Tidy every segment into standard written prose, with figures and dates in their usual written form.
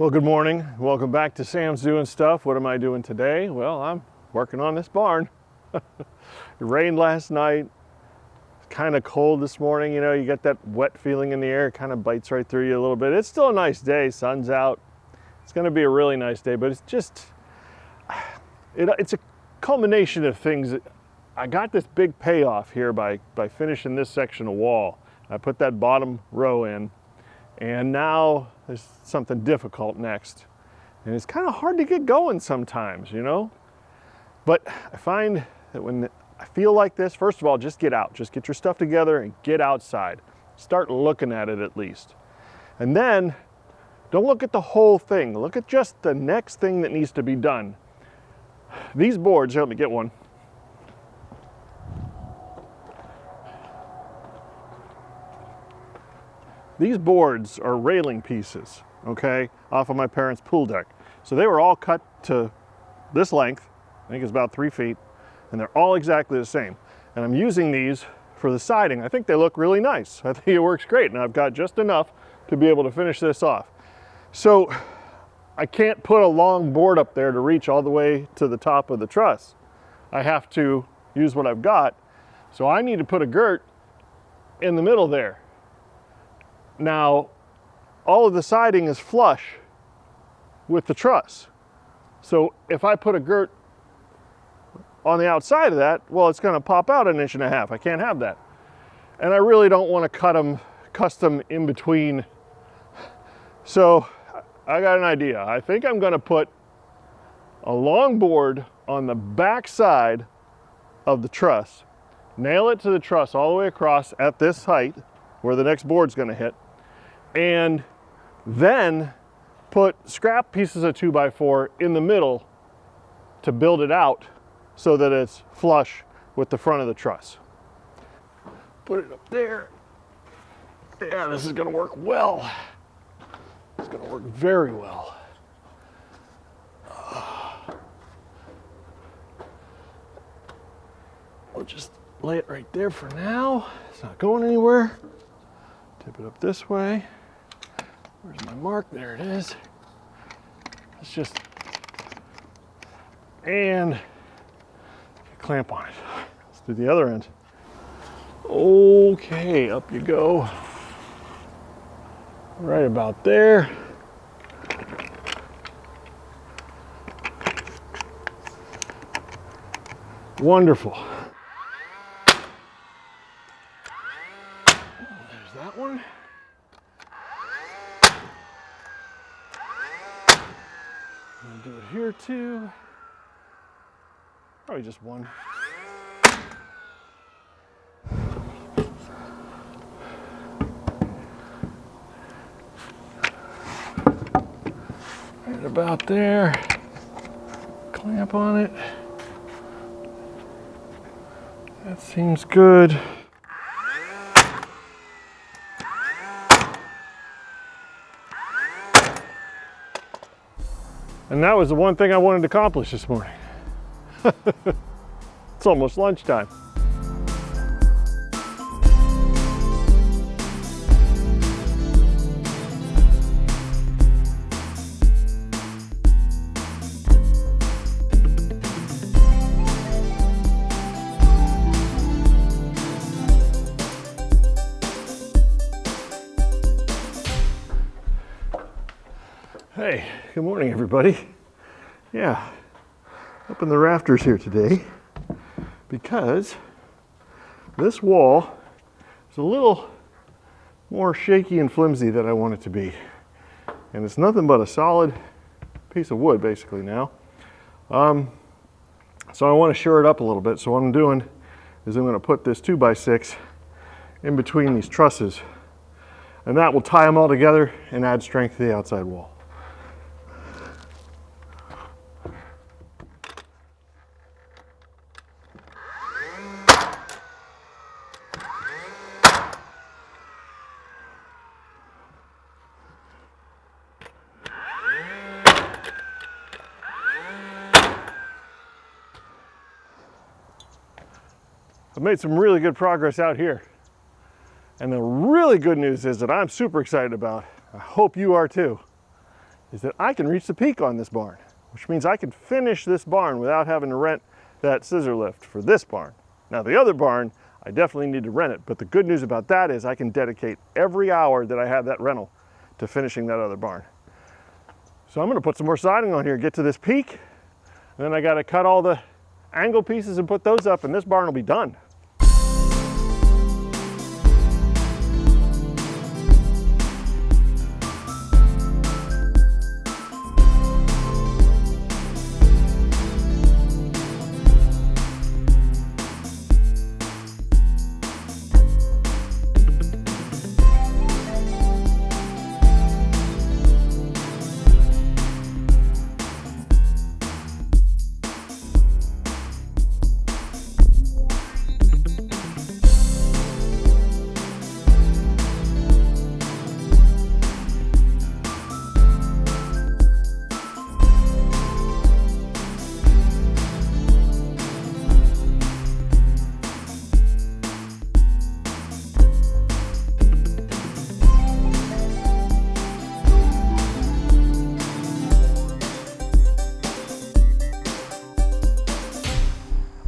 Well, good morning. Welcome back to Sam's Doing Stuff. What am I doing today? Well, I'm working on this barn. It rained last night. It's kind of cold this morning. You know, you get that wet feeling in the air. It kind of bites right through you a little bit. It's still a nice day. Sun's out. It's going to be a really nice day, but it's just, it's a culmination of things. I got this big payoff here by finishing this section of wall. I put that bottom row in. And now there's something difficult next. And it's kind of hard to get going sometimes, you know? But I find that when I feel like this, first of all, just get out. Just get your stuff together and get outside. Start looking at it at least. And then don't look at the whole thing. Look at just the next thing that needs to be done. These boards, here, let me get one. These boards are railing pieces, okay, off of my parents' pool deck. So they were all cut to this length, I think it's about 3 feet, and they're all exactly the same. And I'm using these for the siding. I think they look really nice. I think it works great, and I've got just enough to be able to finish this off. So I can't put a long board up there to reach all the way to the top of the truss. I have to use what I've got. So I need to put a girt in the middle there. Now, all of the siding is flush with the truss. So if I put a girt on the outside of that, well, it's going to pop out 1.5 inches. I can't have that. And I really don't want to cut them custom in between. So I got an idea. I think I'm going to put a long board on the back side of the truss, nail it to the truss all the way across at this height where the next board's going to hit, and then put scrap pieces of 2x4 in the middle to build it out so that it's flush with the front of the truss. Put it up there. Yeah, this is going to work well. It's going to work very well. We'll just lay it right there for now. It's not going anywhere. Tip it up this way. Where's my mark? There it is. Let's just, and clamp on it. Let's do the other end. Okay, up you go. Right about there. Wonderful. There's that one. I'm gonna do it here too. Probably just one. Right about there. Clamp on it. That seems good. And that was the one thing I wanted to accomplish this morning. It's almost lunchtime. Hey, good morning everybody. Yeah, up in the rafters here today because this wall is a little more shaky and flimsy than I want it to be. And it's nothing but a solid piece of wood basically now. So I want to shore it up a little bit. So what I'm doing is I'm going to put this 2x6 in between these trusses, and that will tie them all together and add strength to the outside wall. I've made some really good progress out here. And the really good news is that I'm super excited about, I hope you are too, is that I can reach the peak on this barn, which means I can finish this barn without having to rent that scissor lift for this barn. Now the other barn, I definitely need to rent it, but the good news about that is I can dedicate every hour that I have that rental to finishing that other barn. So I'm gonna put some more siding on here, get to this peak, and then I gotta cut all the angle pieces and put those up, and this barn will be done.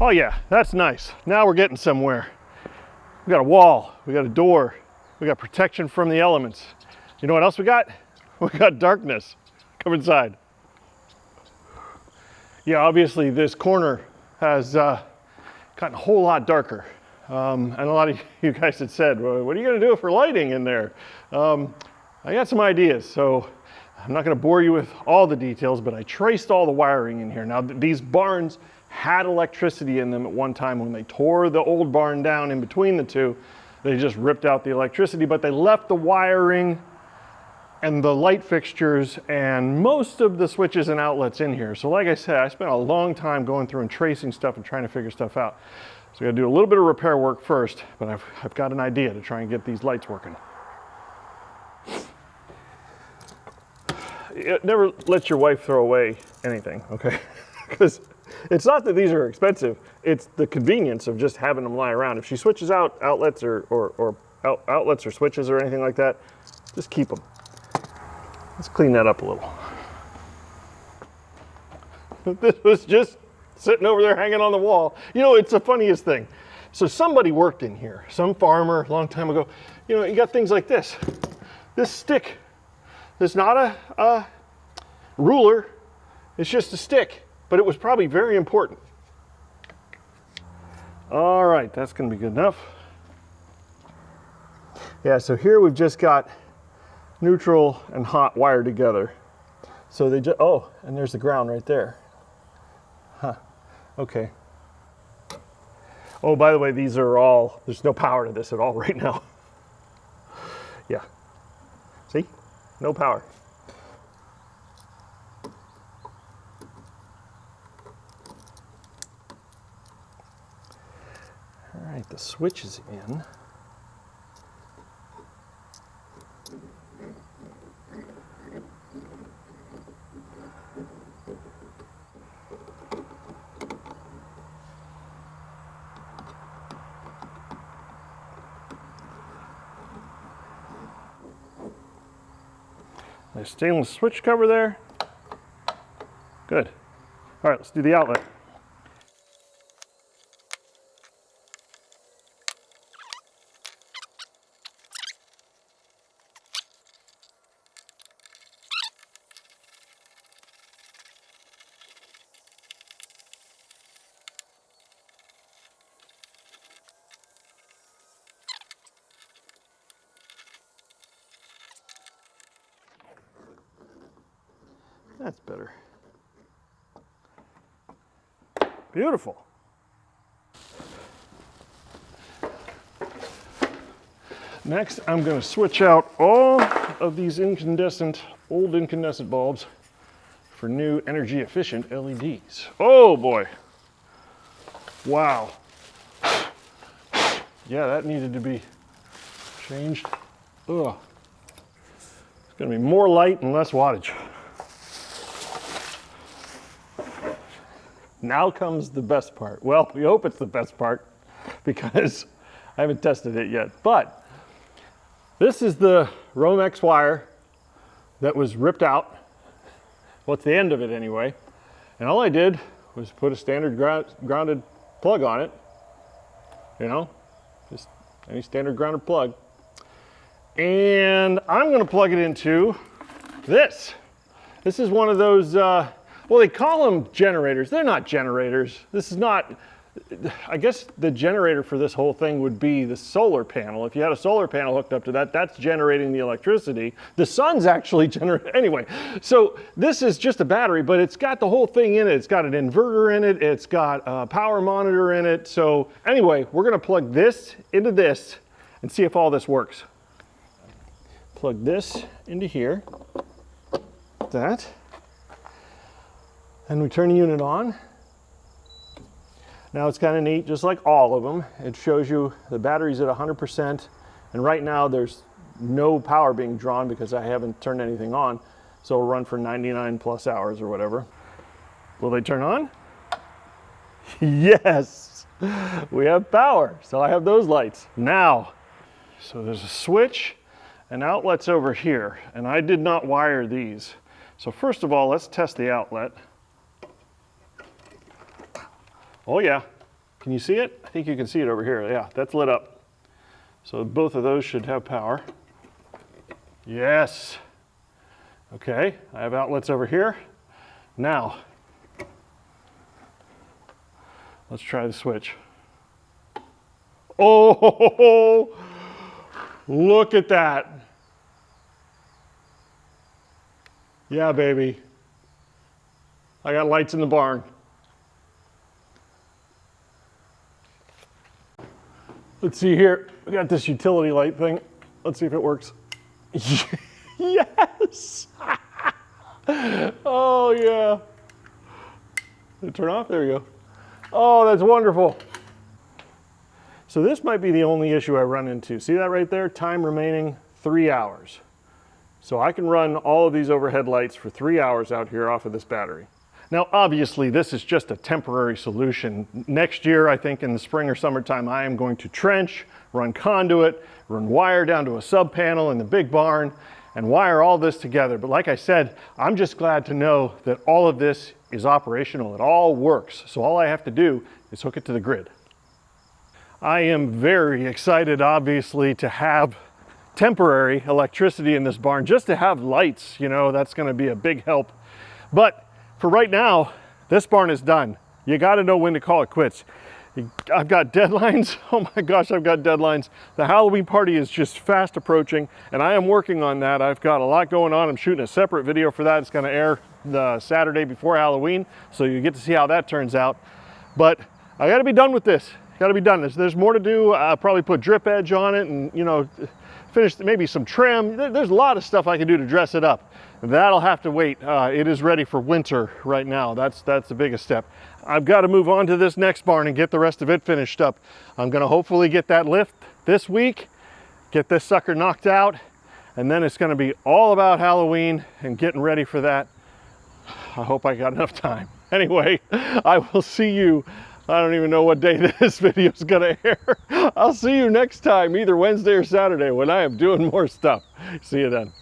Oh yeah, that's nice. Now we're getting somewhere. We got a wall, we got a door, we got protection from the elements. You know what else we got? We got darkness. Come inside. Yeah, obviously this corner has gotten a whole lot darker. And a lot of you guys had said, well, what are you gonna do for lighting in there? I got some ideas, so I'm not gonna bore you with all the details, but I traced all the wiring in here. Now these barns had electricity in them at one time. When they tore the old barn down in between the two, they just ripped out the electricity, but they left the wiring and the light fixtures and most of the switches and outlets in here. So like I said, I spent a long time going through and tracing stuff and trying to figure stuff out. So I gotta do a little bit of repair work first, but I've got an idea to try and get these lights working. Never let your wife throw away anything, okay? Because it's not that these are expensive, it's the convenience of just having them lie around. If she switches out outlets or outlets or switches or anything like that, just keep them. Let's clean that up a little. This was just sitting over there hanging on the wall. You know, it's the funniest thing. So somebody worked in here, some farmer a long time ago. You know, you got things like this. This stick, it's not a ruler, it's just a stick. But it was probably very important. All right, that's gonna be good enough. Yeah, so here we've just got neutral and hot wired together. So they just, oh, and there's the ground right there. Huh, okay. Oh, by the way, these are all, there's no power to this at all right now. Yeah, see, no power. All right, the switch is in. Nice stainless switch cover there. Good. All right, let's do the outlet. That's better. Beautiful. Next, I'm going to switch out all of these old incandescent bulbs for new energy efficient LEDs. Oh boy. Wow. Yeah, that needed to be changed. Ugh. It's going to be more light and less wattage. Now comes the best part. Well, we hope it's the best part because I haven't tested it yet. But this is the Romex wire that was ripped out What's the end of it anyway? And all I did was put a standard grounded plug on it. You know, just any standard grounded plug. And I'm going to plug it into this. This is one of those, well, they call them generators. They're not generators. This is not, I guess the generator for this whole thing would be the solar panel. If you had a solar panel hooked up to that, that's generating the electricity. The sun's actually generating, anyway. So this is just a battery, but it's got the whole thing in it. It's got an inverter in it. It's got a power monitor in it. So anyway, we're gonna plug this into this and see if all this works. Plug this into here, that, and we turn the unit on. Now it's kind of neat, just like all of them, it shows you the battery's at 100%, and right now there's no power being drawn because I haven't turned anything on, so it'll run for 99 plus hours or whatever. Will they turn on? Yes, we have power, so I have those lights. Now, so there's a switch and outlets over here, and I did not wire these. So first of all, let's test the outlet. Oh yeah, can you see it? I think you can see it over here. Yeah, that's lit up. So both of those should have power. Yes. Okay, I have outlets over here. Now, let's try the switch. Oh, look at that. Yeah, baby. I got lights in the barn. Let's see here. We got this utility light thing. Let's see if it works. Yes! Oh, yeah. Did it turn off? There you go. Oh, that's wonderful. So this might be the only issue I run into. See that right there? Time remaining 3 hours. So I can run all of these overhead lights for 3 hours out here off of this battery. Now, obviously, this is just a temporary solution. Next year, I think in the spring or summertime, I am going to trench, run conduit, run wire down to a sub panel in the big barn, and wire all this together. But like I said, I'm just glad to know that all of this is operational. It all works. So all I have to do is hook it to the grid. I am very excited, obviously, to have temporary electricity in this barn, just to have lights, you know, that's going to be a big help. But for right now, this barn is done. You got to know when to call it quits. I've got deadlines. Oh my gosh, I've got deadlines. The Halloween party is just fast approaching, and I am working on that. I've got a lot going on. I'm shooting a separate video for that. It's going to air the Saturday before Halloween, so you get to see how that turns out. But I got to be done with this. Got to be done. There's more to do. I'll probably put drip edge on it, and you know, finish maybe some trim. There's a lot of stuff I can do to dress it up. That'll have to wait. It is ready for winter right now. That's the biggest step. I've got to move on to this next barn and get the rest of it finished up. I'm going to hopefully get that lift this week, get this sucker knocked out, and then it's going to be all about Halloween and getting ready for that. I hope I got enough time. Anyway, I will see you. I don't even know what day this video is going to air. I'll see you next time, either Wednesday or Saturday, when I am doing more stuff. See you then.